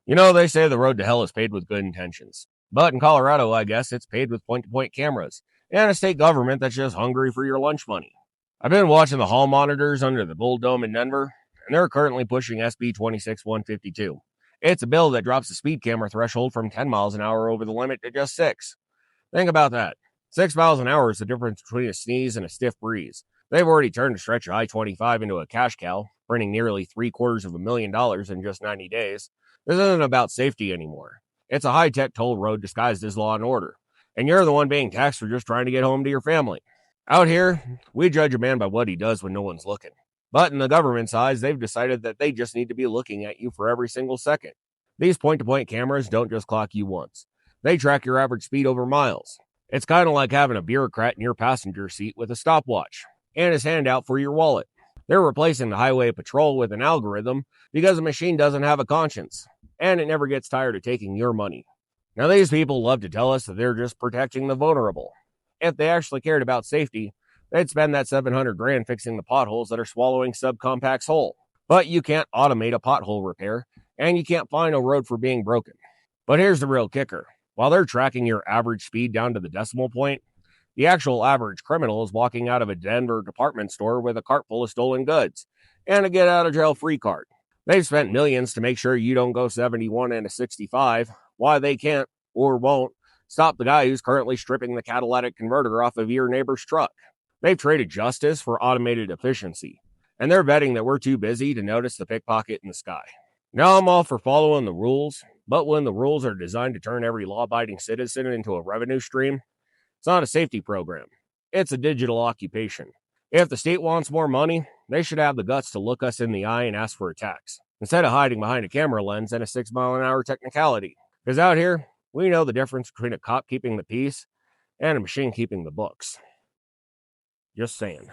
You know, they say the road to hell is paved with good intentions. But in Colorado, I guess it's paved with point to point cameras and a state government that's just hungry for your lunch money. I've been watching the hall monitors under the Bull Dome in Denver, and they're currently pushing SB 26152. It's a bill that drops the speed camera threshold from 10 miles an hour over the limit to just 6. Think about that. 6 miles an hour is the difference between a sneeze and a stiff breeze. They've already turned a stretch of I 25 into a cash cow, printing nearly $750,000 in just 90 days. This isn't about safety anymore. It's a high tech toll road disguised as law and order. And you're the one being taxed for just trying to get home to your family. Out here, we judge a man by what he does when no one's looking. But in the government's eyes, they've decided that they just need to be looking at you for every single second. These point to point cameras don't just clock you once, they track your average speed over miles. It's kind of like having a bureaucrat in your passenger seat with a stopwatch and his hand out for your wallet. They're replacing the highway patrol with an algorithm because the machine doesn't have a conscience, and it never gets tired of taking your money. Now, these people love to tell us that they're just protecting the vulnerable. If they actually cared about safety, they'd spend that 700 grand fixing the potholes that are swallowing subcompacts whole. But you can't automate a pothole repair, and you can't fine a road for being broken. But here's the real kicker. While they're tracking your average speed down to the decimal point, the actual average criminal is walking out of a Denver department store with a cart full of stolen goods and a get out of jail free card. They've spent millions to make sure you don't go 71 and a 65. Why they can't or won't stop the guy who's currently stripping the catalytic converter off of your neighbor's truck. They've traded justice for automated efficiency, and they're betting that we're too busy to notice the pickpocket in the sky. Now, I'm all for following the rules, but when the rules are designed to turn every law abiding citizen into a revenue stream, it's not a safety program. It's a digital occupation. If the state wants more money, they should have the guts to look us in the eye and ask for a tax, instead of hiding behind a camera lens and a 6 mile an hour technicality. Because out here, we know the difference between a cop keeping the peace and a machine keeping the books. Just saying.